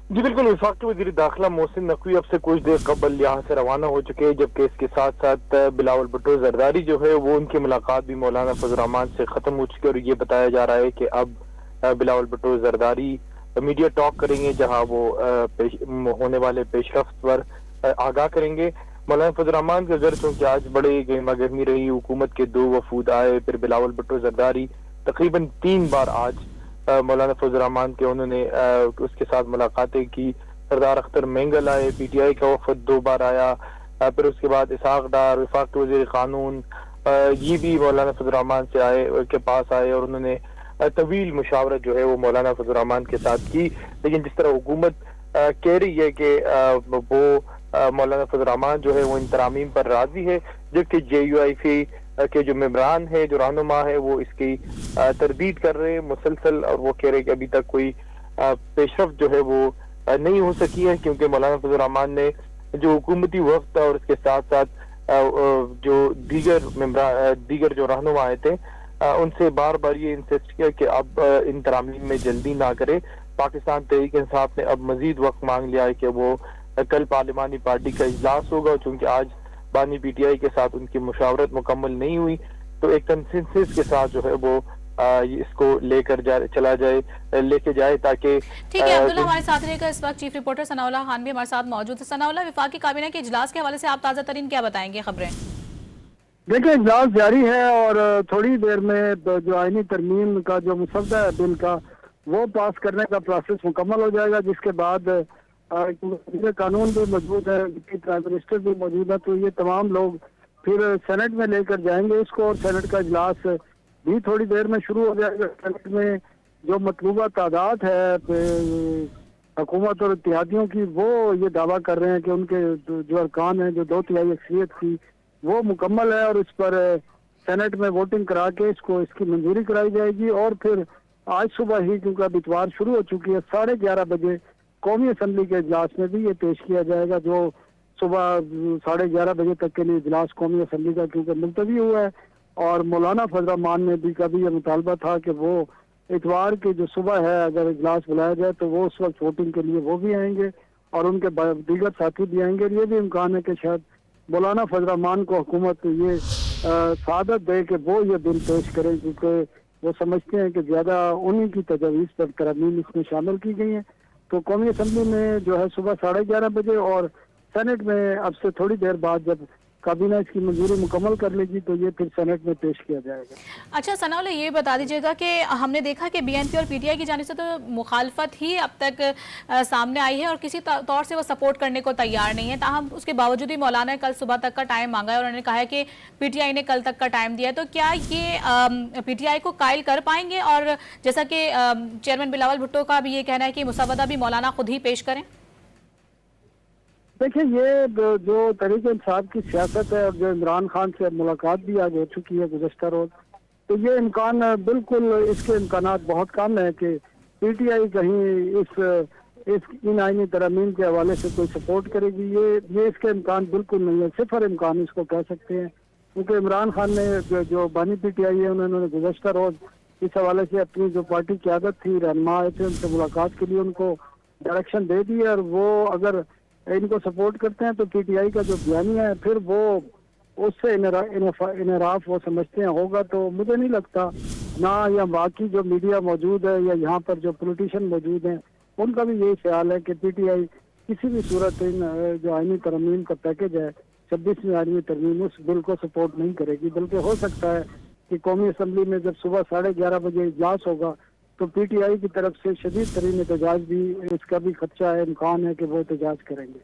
जी बिल्कुल, वफाक के वज़ीर दाखिला मोहसिन नकवी अब से कुछ देर कबल यहाँ से रवाना हो चुके हैं, जबकि इसके साथ साथ बिलावल भुट्टो जरदारी जो है वो उनकी मुलाकात भी मौलाना फजल रहमान से ख़त्म हो चुकी है। और ये बताया जा रहा है कि अब बिलावल भुट्टो जरदारी मीडिया टॉक करेंगे, जहाँ वो होने वाले पेशरफ्त पर आगाह करेंगे। मौलाना फजल रहमान का घर चूँकि आज बड़े गर्मा गर्मी रही, हुकूमत के 2 वफूद आए, फिर बिलावल भुट्टो जरदारी तकरीबन 3 बार आज मौलाना फजल रहमान के उन्होंने उसके साथ मुलाकातें की। सरदार अख्तर मेंगल आए, पीटीआई का वफद 2 बार आया, फिर उसके बाद इसहाक डार वफाक के वज़ीर कानून ये भी मौलाना फजल रहमान से आए के पास आए और उन्होंने तवील मुशावरत जो है वो मौलाना फजल रहमान के साथ की। लेकिन जिस तरह हुकूमत कह रही है कि वो मौलाना फजल रहमान जो है वो इन तरामीम पर राजी है, जबकि JUIF के जो मेंबरान है, जो रहनुमा है, वो इसकी तरदीद कर रहे हैं मुसलसल, और वो कह रहे हैं कि अभी तक कोई पेशरफ्त जो है वो नहीं हो सकी है, क्योंकि मौलाना फजल रहमान ने जो हुकूमती वफ्द था और इसके साथ साथ जो दीगर जो रहनुमा आए थे उनसे बार बार ये इंसिस्ट किया कि अब इन तरामीम में जल्दी ना करे। पाकिस्तान तहरीक इंसाफ ने अब मजीद वक्त मांग लिया है कि वो कल पार्लिमानी पार्टी का इजलास होगा, चूंकि आज बानी PTI के साथ उनकी मुशावरत मुकम्मल नहीं हुई, तो एक कंसेंसस के साथ जो है वो इसको लेकर लेके जाए ताकि ठीक है। अब्दुल्ला हमारे साथ रहेगा इस वक्त चीफ रिपोर्टर सनाउल्लाह खान भी हमारे साथ मौजूद है। सनाउल्लाह, वफाकी काबीना के इजलास के हवाले से आप ताज़ा तरीन क्या बताएंगे खबरें? देखिए, इजलास जारी है और थोड़ी देर में जो आईनी तरमीम का जो मुसद्दा है बिल का, वो पास करने का प्रोसेस मुकम्मल हो जाएगा, जिसके बाद कानून भी मौजूद है, प्राइम मिनिस्टर भी मौजूद है, तो ये तमाम लोग फिर सेनेट में लेकर जाएंगे इसको, और सेनेट का इजलास भी थोड़ी देर में शुरू हो जाएगा। सेनेट में जो मतलूबा तादाद है हुकूमत और इत्तेहादियों की, वो ये दावा कर रहे हैं कि उनके जो अरकान हैं, जो 2/3 अक्सरियत की, वो मुकम्मल है, और इस पर सेनेट में वोटिंग करा के इसकी मंजूरी कराई जाएगी। और फिर आज सुबह ही, क्योंकि अब इतवार शुरू हो चुकी है, 11:30 बजे कौमी असम्बली के इजलास में भी ये पेश किया जाएगा, जो सुबह 11:30 बजे तक के लिए इजलास कौमी असम्बली का क्योंकि मुलतवी हुआ है। और मौलाना फजल रहमान ने भी कभी ये मुतालबा था कि वो इतवार की जो सुबह है, अगर इजलास बुलाया जाए तो वो उस वक्त वोटिंग के लिए वो भी आएंगे और उनके दीगर साथी भी आएंगे। ये भी इम्कान है कि शायद मौलाना फजल रहमान को हुकूमत ये सादत दे कि वो ये बिल पेश करें, क्योंकि वो समझते हैं कि ज्यादा उन्हीं की तजवीज़ पर तरमीम इसमें शामिल की गई है। तो कौमी असम्बली में जो है सुबह 11:30 बजे, और सेनेट में अब से थोड़ी देर बाद जब काबीना इसकी मंजूरी मुकम्मल कर लेगी तो ये फिर सेनेट में पेश किया जाएगा। अच्छा सनाउल्लाह, ये बता दीजिएगा कि हमने देखा कि BNP और PTI की जानिब से तो मुखालफत ही अब तक सामने आई है और किसी तौर से वो सपोर्ट करने को तैयार नहीं है। ताहम उसके बावजूद भी मौलाना ने कल सुबह तक का टाइम मांगा है और उन्होंने कहा है कि PTI ने कल तक का टाइम दिया है। तो क्या ये PTI को कायल कर पाएंगे? और जैसा कि चेयरमैन बिलावल भुट्टो का भी ये कहना है कि मुसवदा भी मौलाना खुद ही पेश करें। देखिए, ये जो तरीके इंसाफ की सियासत है और जो इमरान खान से मुलाकात भी आज हो चुकी है गुज़श्ता रोज, तो ये इम्कान बिल्कुल इसके इम्कानात बहुत कम है कि PTI कहीं इन आईनी तरमीम के हवाले से कोई सपोर्ट करेगी। ये इसके इम्कान बिल्कुल नहीं है, सिफर इम्कान इसको कह सकते हैं, क्योंकि इमरान खान ने जो बानी PTI है उन्होंने गुज़श्ता रोज इस हवाले से अपनी जो पार्टी की आदत थी, रहनुमा आए थे उनसे मुलाकात के लिए, उनको डायरेक्शन दे दी है। और वो अगर इनको सपोर्ट करते हैं तो PTI का जो बयानी है फिर वो उससे इनराफ वो समझते हैं होगा। तो मुझे नहीं लगता, ना या बाकी जो मीडिया मौजूद है या यहाँ पर जो पॉलिटिशियन मौजूद हैं, उनका भी यही ख्याल है कि PTI किसी भी सूरत इन जो आईनी तरमीम का पैकेज है, 26वीं आईनी तरमीम, उस बिल को सपोर्ट नहीं करेगी। बल्कि हो सकता है कि कौमी असम्बली में जब सुबह 11:30 बजे इजलास होगा तो PTI की तरफ से शदीद तरीन एहतजाज भी, इसका भी खदशा है, इम्कान है कि वो एहतजाज करेंगे।